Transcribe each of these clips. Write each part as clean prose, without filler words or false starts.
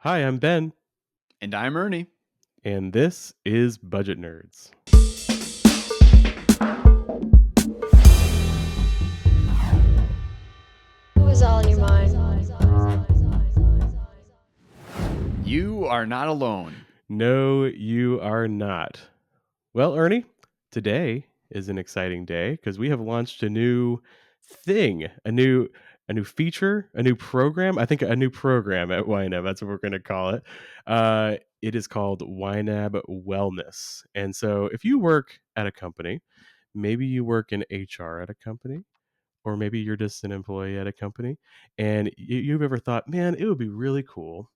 Hi, I'm Ben, And I'm Ernie. and this is Budget Nerds. What was all in your mind? You are not alone. No, you are not. Well, Ernie, today is an exciting day because we have launched a new thing, a new feature, a new program. I think a new program at YNAB. That's what we're going to call it. It is called YNAB Wellness. And so, if you work at a company, maybe you work in HR at a company, or maybe you're just an employee at a company, and you've ever thought, man, it would be really cool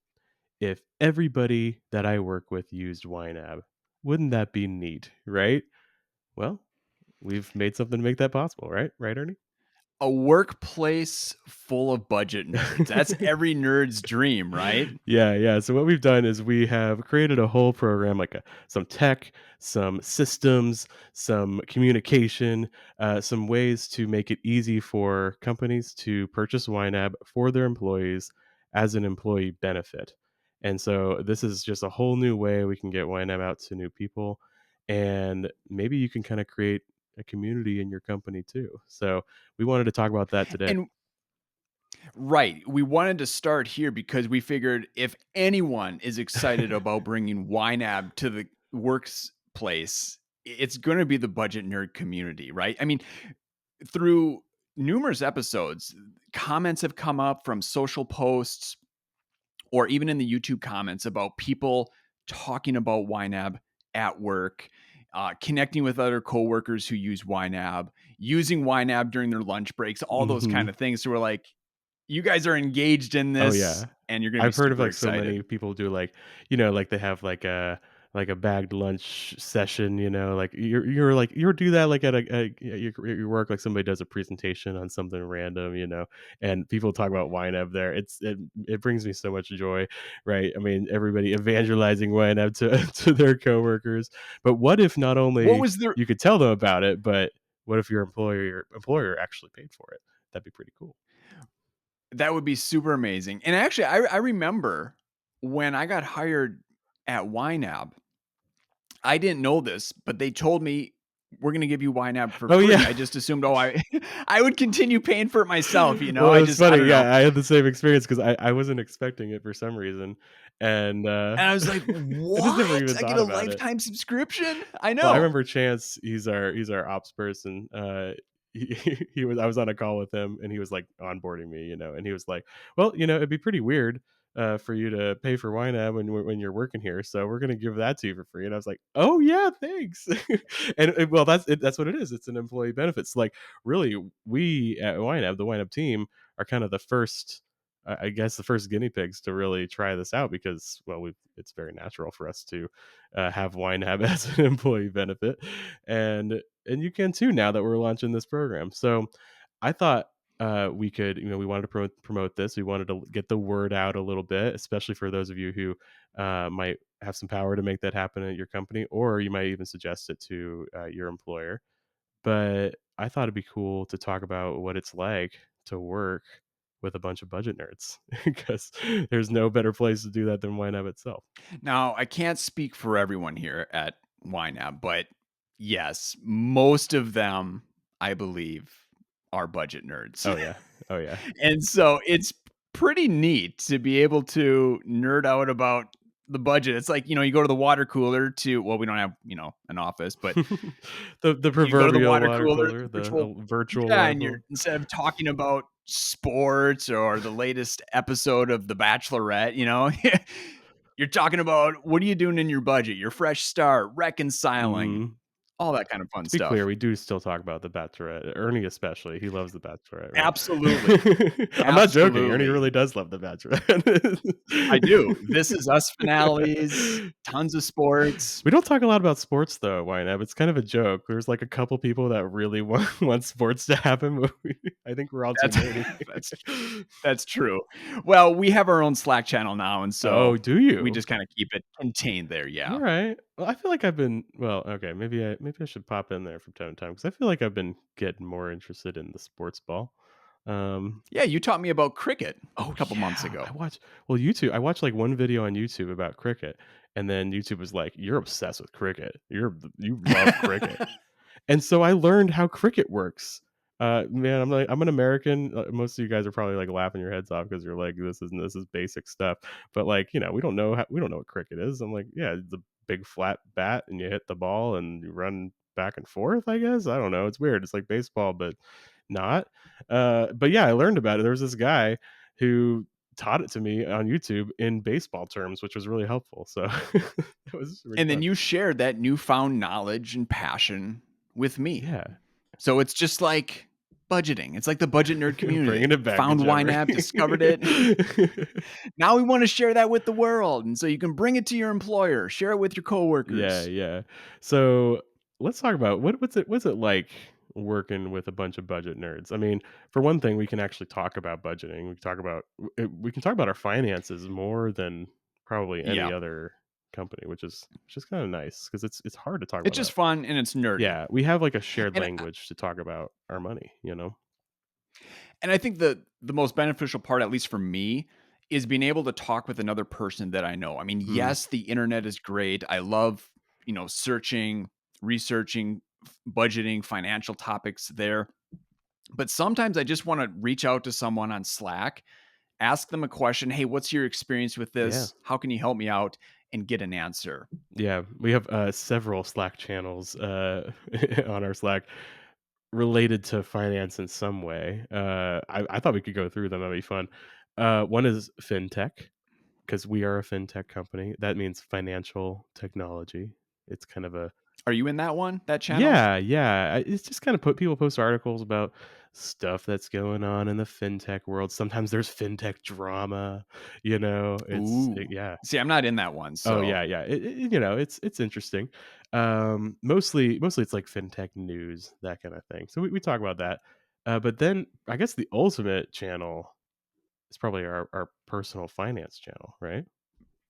if everybody that I work with used YNAB. Wouldn't that be neat, right? Well, we've made something to make that possible, right? Right, Ernie? A workplace full of budget nerds. That's every nerd's dream, right? Yeah. So what we've done is we have created a whole program, like some tech, some systems, some communication, some ways to make it easy for companies to purchase YNAB for their employees as an employee benefit. And so this is just a whole new way we can get YNAB out to new people, and maybe you can kind of create a community in your company too. So we wanted to talk about that today. And right, we wanted to start here because we figured if anyone is excited about bringing YNAB to the workplace, it's going to be the budget nerd community, right? I mean, through numerous episodes, comments have come up from social posts or even in the YouTube comments about people talking about YNAB at work, connecting with other coworkers who use YNAB, using YNAB during their lunch breaks, all those Hmm. kind of things. So we're like, you guys are engaged in Oh this yeah. and you're going to be I've heard of super like so excited. many people do like, like they have like a bagged lunch session, like you're like you do that like at your work, like somebody does a presentation on something random, and people talk about YNAB there. It brings me so much joy, right? I mean, everybody evangelizing YNAB to to their coworkers. But what if not What only was the you could tell them about it, but what if your employer actually paid for it? That'd be pretty cool. That would be super amazing. And actually, I remember when I got hired at YNAB, I didn't know this, but they told me we're going to give you YNAB for Oh free. yeah. I just assumed, I would continue paying for it myself. Well, it's I funny, don't know. yeah, I had the same experience 'cause I wasn't expecting it for some reason, and, And I was like, I just never what? even I get thought a about it. lifetime subscription? I Well, I know. remember Chance, he's our ops person, he he was I was on a call with him, and he was, like, onboarding me, and he was like, "Well, it'd be pretty weird, for you to pay for YNAB when you're working here, so we're gonna give that to you for free," and I was like, "Oh, yeah, thanks." And well, that's what it is, it's an employee benefits, like, really, we at YNAB, the YNAB team, are kind of the first, I guess, the first guinea pigs to really try this out because, well, it's very natural for us to have YNAB as an employee benefit, and you can too now that we're launching this program. So I thought we could, we wanted to promote this. We wanted to get the word out a little bit, especially for those of you who might have some power to make that happen at your company, or you might even suggest it to your employer. But I thought it'd be cool to talk about what it's like to work with a bunch of budget nerds because there's no better place to do that than YNAB itself. Now, I can't speak for everyone here at YNAB, but yes, most of them, I believe, are budget nerds. Oh yeah. Oh yeah. And so it's pretty neat to be able to nerd out about the budget. It's like, you go to the water cooler to, well, we don't have, an office, but The you go to the proverbial water water cooler, cooler, the the virtual, virtual yeah, water and you're cooler. instead of talking about sports or the latest episode of The Bachelorette, you're talking about what are you doing in your budget, your fresh start, reconciling, Mhm. all that kind of fun To be clear, stuff. we do still talk about The Bachelorette. Ernie especially, he loves The Bachelorette, Absolutely. right? I'm not joking, Ernie Absolutely. really does love The Bachelorette. I do. This Is Us finales, tons of sports. We don't talk a lot about sports though, YNAB. It's kind of a joke. There's like a couple people that really want sports to happen, but I think we're all too That's nerdy. that's that's true. Well, we have our own Slack channel now, and Oh, so do we you? just kinda keep it contained there, All yeah. right. Well, I feel like I've been okay, maybe I should pop in there from time to time because I feel like I've been getting more interested in the sports ball. Um, Yeah, you taught me about cricket a oh couple months yeah, ago. YouTube. I watched like one video on YouTube about cricket, and then YouTube was like, "You're obsessed with cricket. You love cricket." And so I learned how cricket works. Man, I'm an American. Most of you guys are probably like laughing your heads off because you're like, this is basic stuff. But like, we don't know what cricket is. I'm like, yeah, it's a big flat bat and you hit the ball and you run back and forth, I guess. I don't know. It's weird. It's like baseball, but not. But yeah, I learned about it. There was this guy who taught it to me on YouTube in baseball terms, which was really helpful. So it was really And then fun. you shared that newfound knowledge and passion with me. Yeah. So it's just like budgeting. It's like the budget nerd Bringing community. it back to Found Jeopardy. YNAB, discovered it. Now we want to share that with the world. And so you can bring it to your employer, share it with your Yeah, coworkers. yeah. So, let's talk about what's it like working with a bunch of budget nerds? I mean, for one thing, we can actually talk about budgeting. We can talk about our finances more than probably any Yeah. other company, which is kinda nice because it's hard to talk It's about just that. fun and it's nerdy. Yeah, we have, like, a shared And language to talk about our money, you know? and I think the most beneficial part, at least for me, is being able to talk with another person that I know. I mean, Mm, yes, the internet is great. I love, searching, researching, budgeting, financial topics there. But sometimes I just want to reach out to someone on Slack, ask them a question. Hey, what's your experience with yeah. this? How can you help me out? And get an answer. Yeah, we have, several Slack channels, on our Slack related to finance in some way. I thought we could go through them, that'd be fun. One is fintech, because we are a fintech company. That means financial technology. It's kind of a Are you in that one, that channel? yeah, yeah. It's just kind of put people post articles about stuff that's going on in the fintech world. Sometimes there's fintech drama, Ooh. yeah. See, I'm not in that one. Oh So yeah, yeah. It's interesting. Mostly it's like fintech news, that kind of thing. So we talk about that. But then I guess the ultimate channel is probably our personal finance channel, right?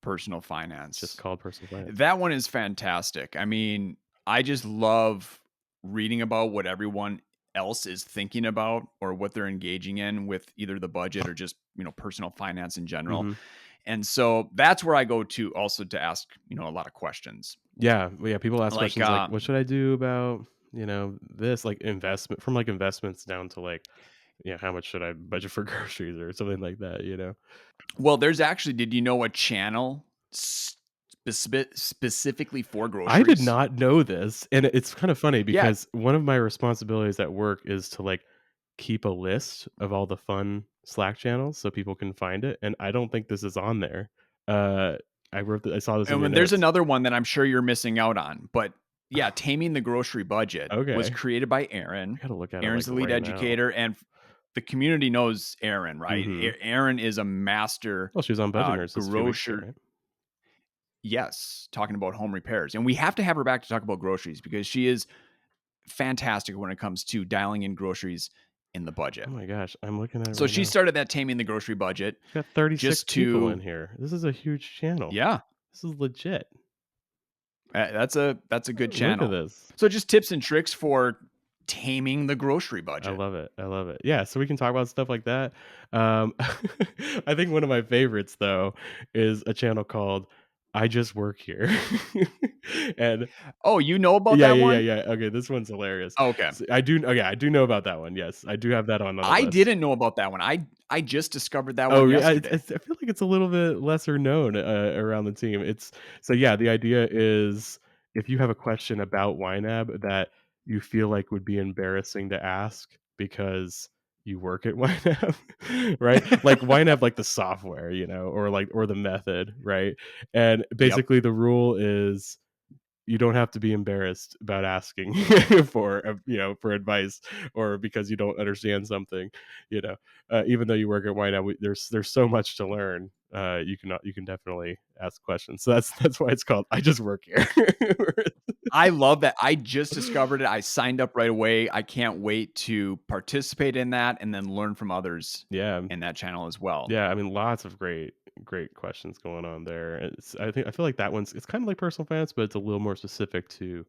personal It's just finance. called personal finance. That one is fantastic. I mean, I just love reading about what everyone else is thinking about or what they're engaging in with either the budget or just, personal finance in general. Hmm. And so that's where I go to also to ask, a lot of questions. Yeah, well, yeah. People ask Like questions like, "What should I do about this like investment from like investments down to like how much should I budget for groceries or something like that?" well, there's actually did you know a channel specifically for I did groceries? not know this, and it's kind of funny Yeah. because one of my responsibilities at work is to, like, keep a list of all the fun Slack channels so people can find it, and I don't think this is on there. Uh, I saw this in And your when there's notes. another one that I'm sure you're missing out on, but yeah, Taming the Grocery Budget was Okay. created by I Aaron. gotta look at it, like, Aaron's the lead right now. educator, and the community knows Aaron, right? Mhm. Aaron is a master Well, she was on Budget Nerds just a few weeks ago, grocer. right? Yes, talking about home repairs, and we have to have her back to talk about groceries because she is fantastic when it comes to dialing in groceries in the Oh budget. my gosh, I'm looking at it So right she now. started that Taming the Grocery Budget It's got 36 just people in to, here. This is a huge channel. yeah, This is legit. that's a good Look at channel. this. So just tips and tricks for taming the grocery I budget. love it. I love it. Yeah, so we can talk about stuff like that. I think one of my favorites though is a channel called I Just Work Here. And Oh, you know about yeah, that yeah, one? yeah, yeah. Okay, this one's hilarious. Okay. I do know about that one. Yes, I do have that on the I list. didn't know about that one. I just discovered that Oh, one yeah, yesterday. I feel like it's a little bit lesser known, around the team. Yeah, the idea is if you have a question about YNAB that you feel like would be embarrassing to ask because you work at YNAB, right? Like YNAB, like the software, or the method, right? And Yep. basically the rule is you don't have to be embarrassed about asking for advice or because you don't understand something you know even though you work at whiteout there's so much to learn you can definitely ask questions so that's why it's called I just work here. I love that. I just discovered it. I signed up right away. I can't wait to participate in that and then learn from others Yeah, in that channel as well. yeah, I mean lots of great questions going on there. I feel like that it's kind of like personal finance but it's a little more specific to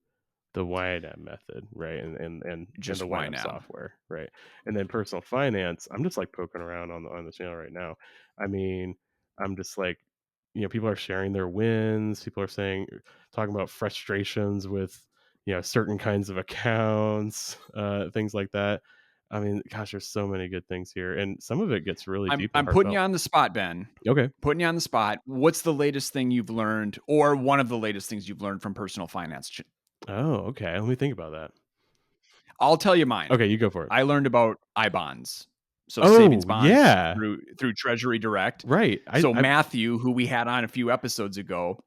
the YNAB method, right? And Just the YNAB YNAB. software, right? And then personal finance, I'm just like poking around on the channel right now. I mean, I'm just like, people are sharing their wins. People are talking about frustrations with, certain kinds of accounts, things like that. I mean, gosh, there's so many good things here, and some of it gets really I'm deep and I'm putting you heartfelt. on the spot, Ben. Okay. Putting you on the spot. What's the latest thing you've learned, or one of the latest things you've learned from personal finance? Oh, okay. Let me think about that. I'll tell you mine. Okay, you go for it. I learned about I bonds, so savings Oh, bonds yeah. through Treasury Direct. Right. So I Matthew, who we had on a few episodes ago,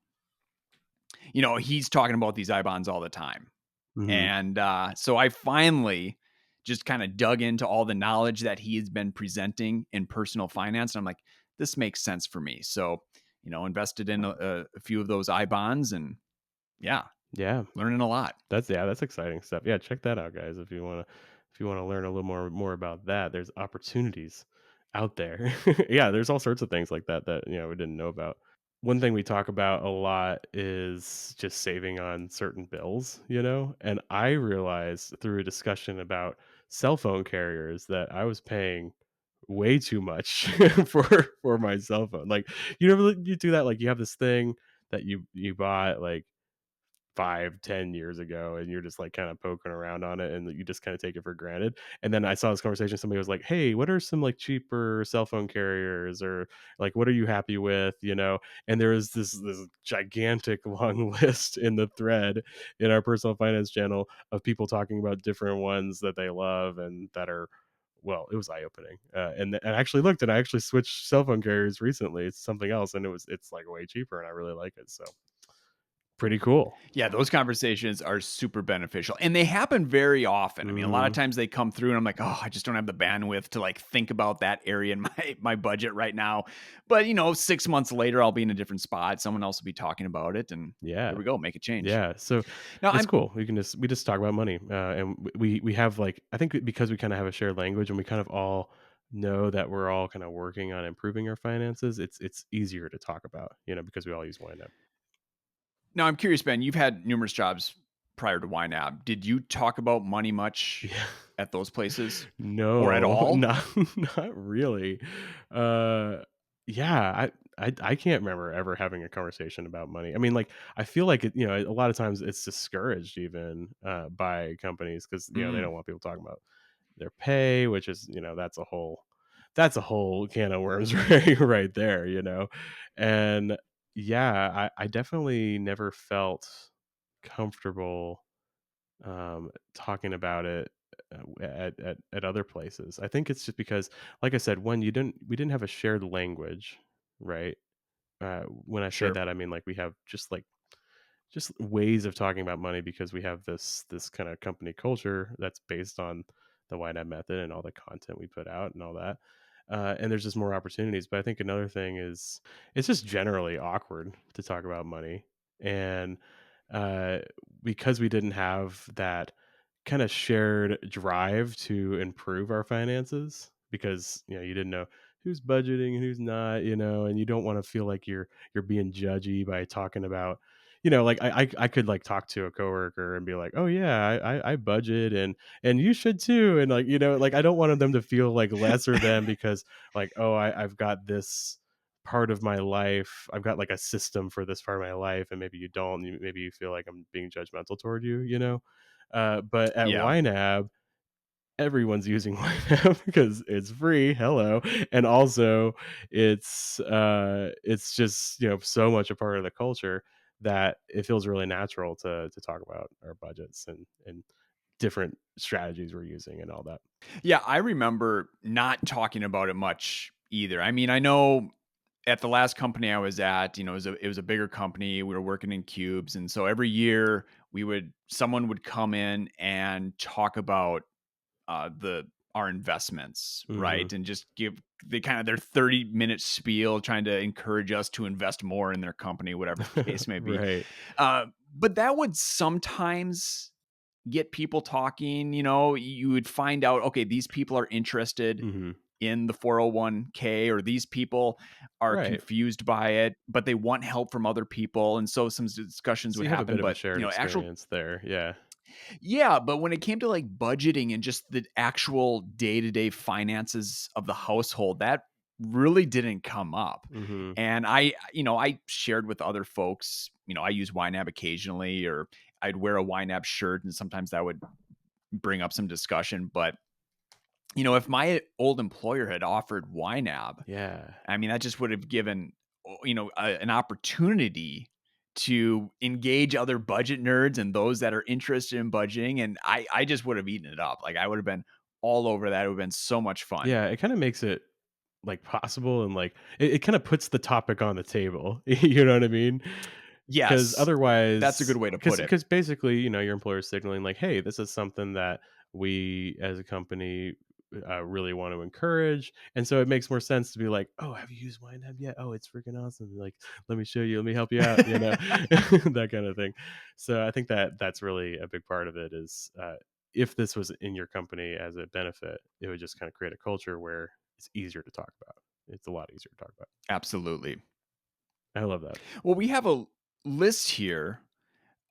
he's talking about these I bonds all the time. mhm. And so I finally just kind of dug into all the knowledge that he has been presenting in personal finance. And I'm like, this makes sense for me. So, invested in a few of those I bonds, and yeah, Yeah. learning a lot. That's exciting stuff. Yeah, check that out, guys, if you wanna learn a little more about that. There's opportunities out there. Yeah, there's all sorts of things like that, we didn't know about. One thing we talk about a lot is just saving on certain bills, and I realized through a discussion about cell phone carriers that I was paying way too much for my cell phone. Like, you do that, like, you have this thing that you bought, like, 5, 10 years ago, and you're just like kind of poking around on it, and you just kind of take it for granted. And then I saw this conversation. Somebody was like, "Hey, what are some like cheaper cell phone carriers, or like what are you happy with?" And there was this gigantic long list in the thread in our personal finance channel of people talking about different ones that they love and that are. Well, it was eye opening, and I actually looked, and I actually switched cell phone carriers recently. It's something else, and it's like way cheaper, and I really like it. So pretty cool. Yeah, those conversations are super beneficial, and they happen very often. I mean, a lot of Mhm. times they come through, and I'm like, "Oh, I just don't have the bandwidth to like think about that area in my budget right now." But 6 months later, I'll be in a different spot. Someone else will be talking about it, and there Yeah. we go, make a change. Yeah. So Now, it's I'm cool. We just talk about money, and we have like I think because we kind of have a shared language and we kind of all know that we're all kind of working on improving our finances. It's easier to talk about, because we all use YNAB. Now I'm curious, Ben. You've had numerous jobs prior to YNAB. Did you talk about money much Yeah. at those places, or at No, all? not really. Uh, yeah, I can't remember ever having a conversation about money. I mean, like, I feel like a lot of times it's discouraged even by companies because they Mm. don't want people talking about their pay, which is that's a whole can of worms right there, and yeah, I definitely never felt comfortable talking about it at other places. I think it's just because, like I said, we didn't have a shared language, right? When I say Sure. that, I mean like we have just ways of talking about money because we have this kind of company culture that's based on the YNAB method and all the content we put out and all that. And there's just more opportunities. But I think another thing is it's just generally awkward to talk about money. And uh, because we didn't have that kind of shared drive to improve our finances, because you didn't know who's budgeting and who's not, and you don't want to feel like you're being judgy by talking about like I could like talk to a coworker and be like, "Oh yeah, I budget and you should too," and like like I don't want them to feel like lesser than because like oh I've got this part of my life, I've got like a system for this part of my life, and maybe you don't, maybe you feel like I'm being judgmental toward you. But at Yeah. YNAB, everyone's using YNAB because it's free. Hello, and also it's just so much a part of the culture that it feels really natural to talk about our budgets and different strategies we're using and all that. Yeah, I remember not talking about it much either. I mean, I know at the last company I was at, it was a bigger company. We were working in cubes, and so every year someone would come in and talk about the our investments, Hmm. right, and just give the kind of their 30-minute spiel, trying to encourage us to invest more in their company, whatever the case may be. Right. Uh, but that would sometimes get people talking. You would find out, okay, these people are interested Hmm. in the 401k, or these people are Right. confused by it, but they want help from other people. And so some discussions So would you have a happen. bit of a But, shared actual experience there. Yeah. Yeah, but when it came to, like, budgeting and just the actual day-to-day finances of the household, that really didn't come up. Mhm. And I shared with other folks, I use YNAB occasionally, or I'd wear a YNAB shirt, and sometimes that would bring up some discussion. But, if my old employer had offered YNAB, Yeah. I mean, that just would have given, an opportunity to engage other budget nerds and those that are interested in budgeting, and I just would have eaten it up. Like, I would have been all over that. It would have been so much fun. Yeah, it kinda makes it, like, possible and, like, it kinda puts the topic on the table, you know what I mean? Because Yes, that's a good otherwise, way to because put it. because basically, your employer is signaling like, "Hey, this is something that we as a company, really want to encourage," and so it makes more sense to be like, "Oh, have you used YNAB yet? Oh, it's freaking awesome, like, let me show you, let me help you out," that kinda thing. So, I think that that's really a big part of it is, if this was in your company as a benefit, it would just kinda create a culture where it's easier to talk about. It's a lot easier to talk about. Absolutely. I love that. Well, we have a list here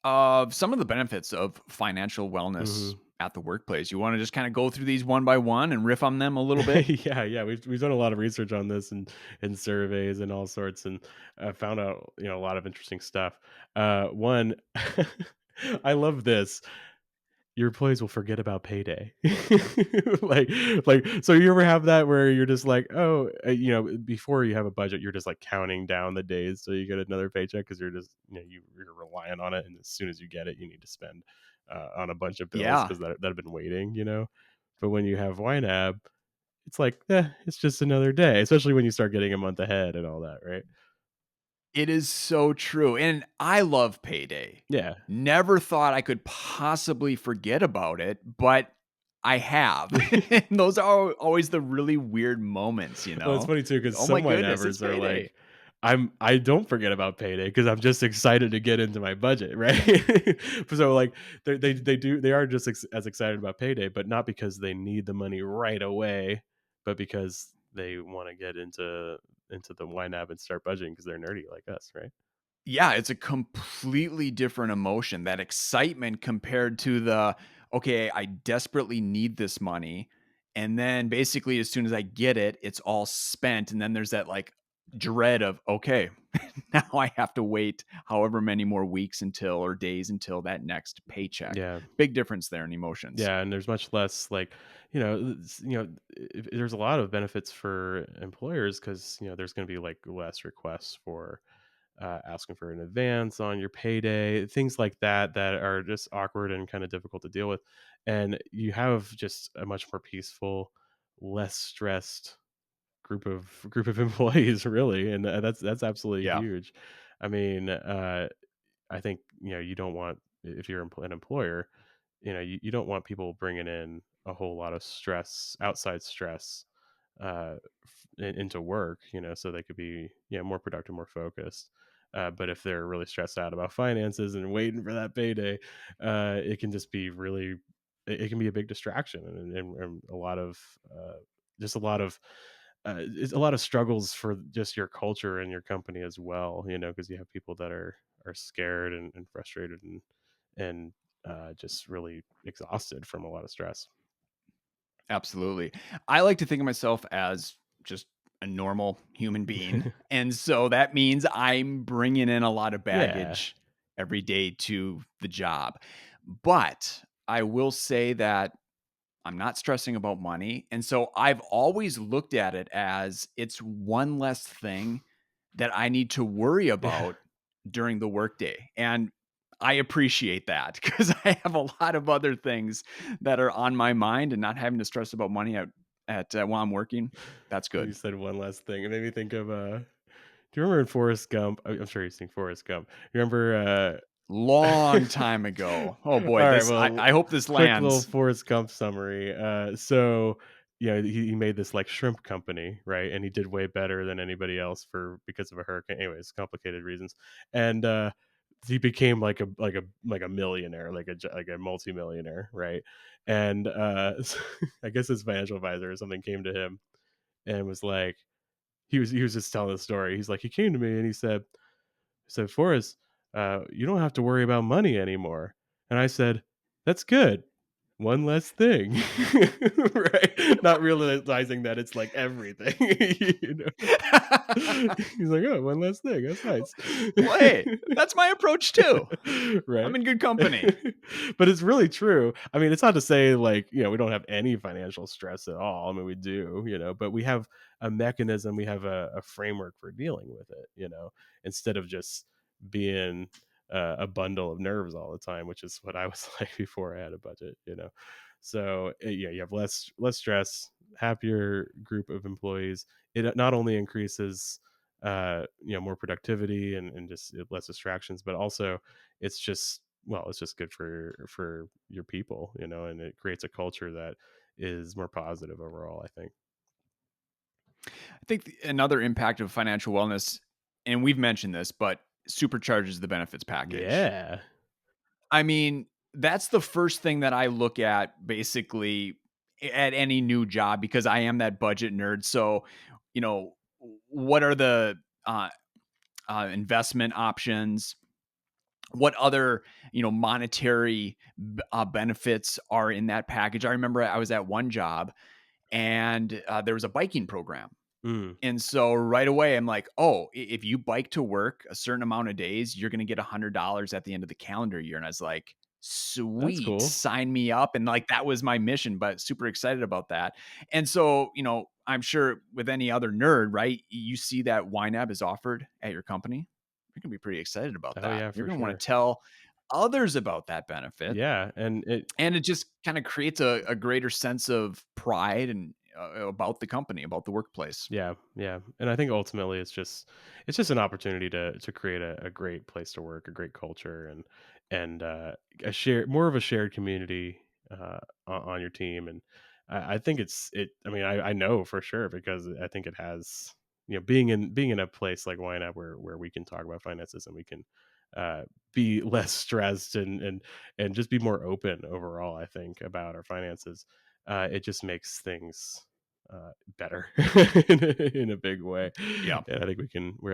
of some of the benefits of financial wellness Mhm. at the workplace. You wanna just kinda go through these one by one and riff on them a little bit? Yeah, yeah, we've done a lot of research on this and surveys and all sorts, and found out a lot of interesting stuff. One, I love this. Your employees will forget about payday. like, so you ever have that where you're just like, oh, before you have a budget, you're just like counting down the days so you get another paycheck because you're just you're relying on it, and as soon as you get it, you need to spend on a bunch of bills Yeah. because that have been waiting. But when you have YNAB, it's like, it's just another day, especially when you start getting a month ahead and all that, right? It is so true, and I love payday. Yeah. Never thought I could possibly forget about it, but I have. And those are always the really weird moments, you Well, it's know? funny too because "Oh my some goodness, it's YNABers are payday." like, I don't forget about payday because 'cause I'm just excited to get into my budget, right? So, like, they are just as excited about payday, but not because they need the money right away, but because they wanna get into the YNAB and start budgeting because 'cause they're nerdy like us, right? Yeah, it's a completely different emotion. That excitement compared to the, "Okay, I desperately need this money," and then basically as soon as I get it, it's all spent, and then there's that, like, dread of, "Okay, now I have to wait however many more weeks until or days until that next paycheck." Yeah. Big difference there in emotions. Yeah, and there's much less like, there's a lot of benefits for employers because there's going to be like less requests for asking for an advance on your payday, things like that that are just awkward and kind of difficult to deal with, and you have just a much more peaceful, less stressed group of employees, really, and that's absolutely Yeah, huge. I mean, I think you don't want if you're an employer, you don't want people bringing in a whole lot of stress, outside stress, into work, so they could be more productive, more focused. But if they're really stressed out about finances and waiting for that payday, it can just be really, it can be a big distraction and a lot of just a lot of it's a lot of struggles for just your culture and your company as well, because you have people that are scared and frustrated and just really exhausted from a lot of stress. absolutely. I like to think of myself as just a normal human being, and so that means I'm bringing in a lot of Yeah. baggage every day to the job. But I will say that I'm not stressing about money, and so I've always looked at it as it's one less thing that I need to worry Yeah. about during the workday, and I appreciate that because I have a lot of other things that are on my mind, and not having to stress about money while I'm working, that's When you good. said one last thing, it made me think of do you remember in Forrest Gump? I'm sure you've seen Forrest Gump. You remember Long time ago. Oh all boy, right, this well, I hope this quick little lands. Forrest Gump summary. So, he made this like shrimp company, right? And he did way better than anybody else for because of a hurricane. Anyways, complicated reasons. And he became like a millionaire, like a multimillionaire, right? And I guess his financial advisor or something came to him and was like, he was just telling the story. He's like, he came to me and he said, Forrest, you don't have to worry about money anymore. And I said, That's good. One less thing." Right? Not realizing that it's, like, everything, you know? He's like, "Oh, one less thing. That's nice." Well, hey, that's my approach too. I'm Right? in good company. But it's really true. I mean, it's not to say, like, we don't have any financial stress at all. I mean, we do, but we have a mechanism, we have a framework for dealing with it, instead of just being a bundle of nerves all the time, which is what I was like before I had a budget. So yeah, you have less stress, happier group of employees. It not only increases more productivity and just less distractions, but also it's just good for your people, and it creates a culture that is more positive overall, I think. I think another impact of financial wellness, and we've mentioned this, but supercharges the benefits package. Yeah. I mean, that's the first thing that I look at basically at any new job because I am that budget nerd. So, you know, what are the investment options? What other monetary benefits are in that package? I remember I was at one job and there was a biking program. Mm, And so right away, I'm like, oh, if you bike to work a certain amount of days, you're going to get $100 at the end of the calendar year. And I was like, that's sweet, cool. sign me up. And like, that was my mission, but super excited about that. And so, I'm sure with any other nerd, right? You see that YNAB is offered at your company. You're going to be pretty excited about Oh that. yeah, You're for going to want sure. to tell others about that benefit. Yeah, and And it just kind of creates a greater sense of pride and about the company, about the workplace. yeah, yeah, and I think ultimately it's just an opportunity to create a great place to work, a great culture, and a more of a shared community on your team, and I think I mean, I know for sure because I think it has being in a place like YNAB where we can talk about finances and we can uh, be less stressed and just be more open overall. I think about our finances. It just makes things better in a big way. Yeah. And I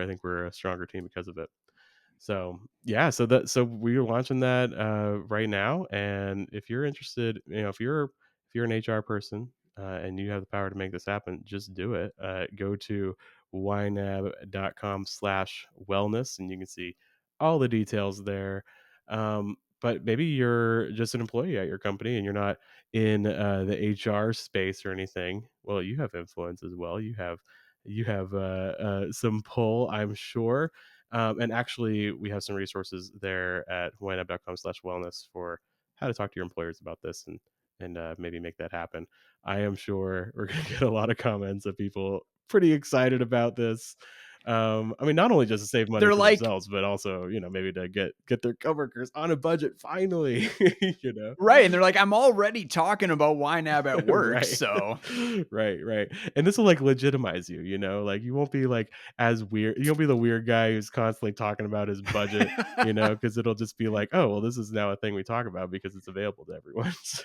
think we're a stronger team because of it. So yeah, so we're launching that right now. And if you're interested, if you're an HR person and you have the power to make this happen, just do it. Go to ynab.com/wellness and you can see all the details there. But maybe you're just an employee at your company and you're not in the HR space or anything. Well, you have influence as well. You have some pull, I'm sure. And actually, we have some resources there at ynab.com/wellness for how to talk to your employers about this and maybe make that happen. I am sure we're going to get a lot of comments of people pretty excited about this. I mean, not only just to save money They're for like, themselves, but also, maybe to get their coworkers on a budget finally. you know, right, and they're like, "I'm already talking about YNAB at work, right. so." Right. And this will like legitimize you, like you won't be like as weird. You'll be the weird guy who's constantly talking about his budget, because it'll just be like, oh, well, this is now a thing we talk about because it's available to everyone. So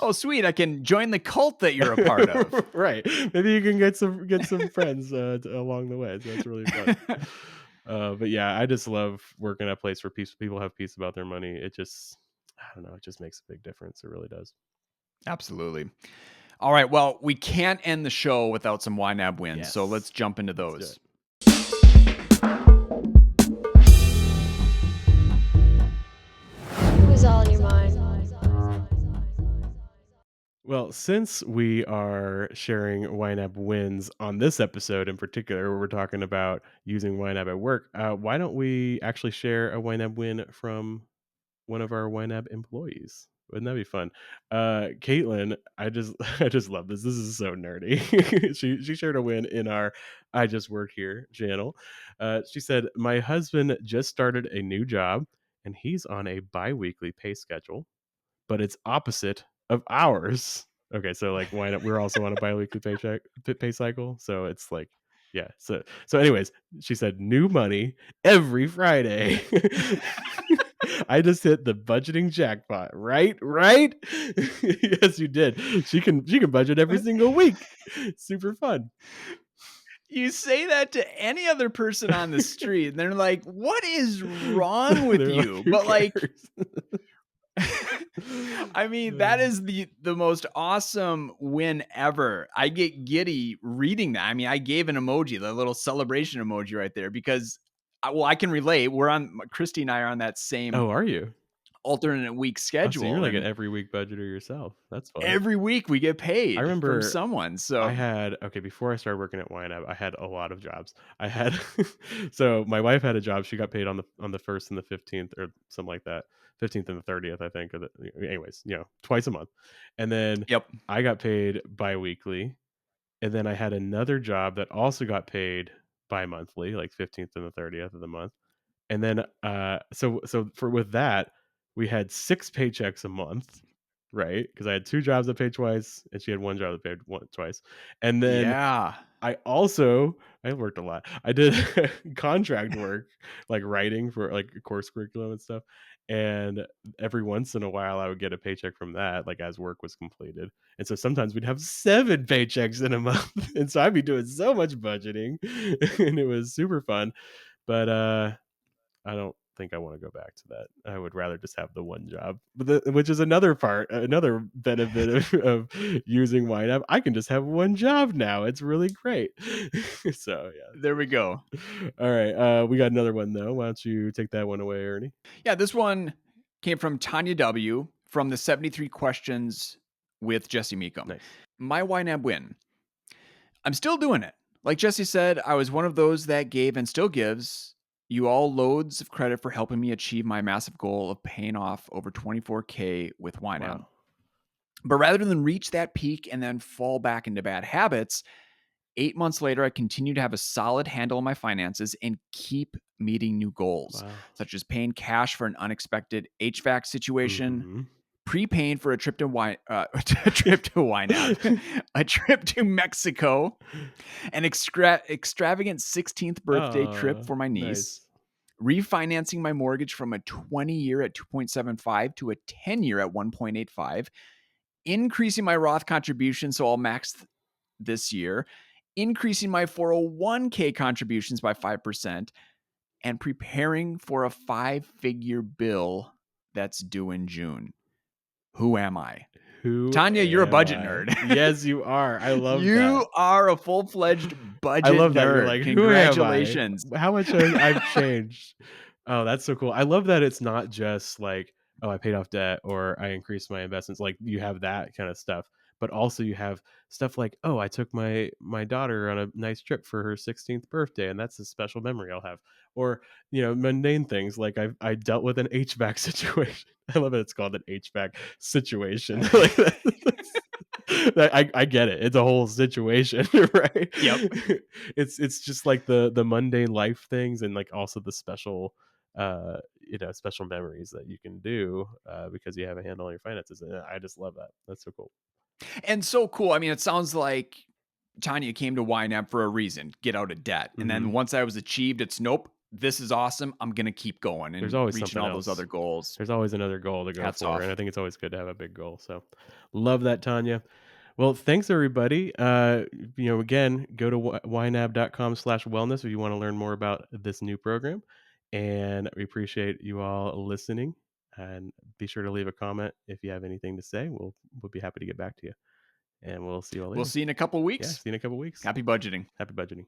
"Oh, sweet, I can join the cult that you're a part of." right. Maybe you can get some friends along the way. So that's really fun. But yeah, I just love working at a place where people have peace about their money. I don't know, it just makes a big difference. It really does. Absolutely. All right, well, we can't end the show without some YNAB wins, so let's Yes. jump into Let's do it. those. Who's all in your mind? Well, since we are sharing YNAB wins on this episode in particular, where we're talking about using YNAB at work, why don't we actually share a YNAB win from one of our YNAB employees? Wouldn't that be fun? Caitlin, I just I just love this. This is so nerdy. She shared a win in our I Just Work Here channel. She said, "My husband just started a new job and he's on a bi-weekly pay schedule, but it's opposite of ours." Okay, so like why not we're also on a biweekly pay cycle. So it's like yeah. So anyways, she said new money every Friday. I just hit the budgeting jackpot, right? Right? Yes, you did. She can budget every single week. Super fun. You say that to any other person on the street, and they're like, "What is wrong with They're like, you?" who But, like, cares? I mean, that Uh, is the most awesome win ever. I get giddy reading that. I mean, I gave an emoji, the little celebration emoji right there because I can relate. Christy and I are on that same oh, are you? alternate week Oh, so you're schedule, like an and every week budgeter yourself. That's fun. every week we get I paid from remember someone. I So, had okay, before I started working at YNAB, I had a lot of jobs. I had so my wife had a job, she got paid on the 1st and the 15th or something like that. 15th and the 30th, I think, or the anyways, twice a month. And then yep. I got paid biweekly, and then I had another job that also got paid bi-monthly, like 15th and the 30th of the month. And then, so for with that, we had 6 paychecks a month, right? Because I had 2 jobs that paid twice, and she had 1 job that paid one twice. And then Yeah. I worked a lot. I did contract work, like writing for, like, course curriculum and stuff, and every once in a while, I would get a paycheck from that, like, as work was completed. And so sometimes we'd have 7 paychecks in a month, and so I'd be doing so much budgeting, and it was super fun. But, I don't think I wanna go back to that. I would rather just have the one job, but which is another benefit of using YNAB. I can just have one job now. It's really great. So, There we go. yeah. Alright, we got another one, though. Why don't you take that one away, Ernie? Yeah, this one came from Tanya W. from the 73 questions with Jesse Meekum. Nice. My YNAB win. I'm still doing it. Like Jesse said, I was one of those that gave and still gives you all loads of credit for helping me achieve my massive goal of paying off over 24K with YNAB. Wow. But rather than reach that peak and then fall back into bad habits, 8 months later, I continue to have a solid handle on my finances and keep meeting new goals, Wow. such as paying cash for an unexpected HVAC situation, Mhm. prepaying for a trip to a trip to YNAB, a trip to Mexico, an extravagant 16th birthday trip Oh, for my niece, nice. refinancing my mortgage from a 20-year at 2.75 to a 10-year at 1.85, increasing my Roth contribution so I'll max this year, increasing my 401k contributions by 5%, and preparing for a 5-figure bill that's due in June. Who am I? Who Tanya, you're a am budget I? nerd. Yes, you are. I love that. You are a full-fledged I budget love that. You're nerd. like, "Who am I? Congratulations. How much has I've changed?" Oh, that's so cool. I love that it's not just like, "Oh, I paid off debt," or "I increased my investments." Like, you have that kinda stuff, but also you have stuff like, "Oh, I took my daughter on a nice trip for her 16th birthday, and that's a special memory I'll have." Or, mundane things like I dealt with an HVAC situation. I love that it's called an HVAC situation. Like, that's I get it. It's a whole situation, right? Yep. It's just like the mundane life things and like also the special special memories that you can do because you have a handle on your finances. And I just love that. That's so cool. And so cool. I mean, it sounds like Tanya came to YNAB for a reason, get out of debt. And then Hmm. once I was achieved, it's nope, this is awesome. I'm going to keep going There's and always reaching something all those other else. goals. There's always another goal to go Hats for, and off. I think it's always good to have a big goal. So, love that, Tanya. Well, thanks everybody. Again, go to ynab.com/wellness if you want to learn more about this new program. And we appreciate you all listening. And be sure to leave a comment if you have anything to say. We'll be happy to get back to you. And we'll see you all We'll later. see you in a couple Yeah, weeks. see you in a couple weeks. Happy budgeting. Happy budgeting.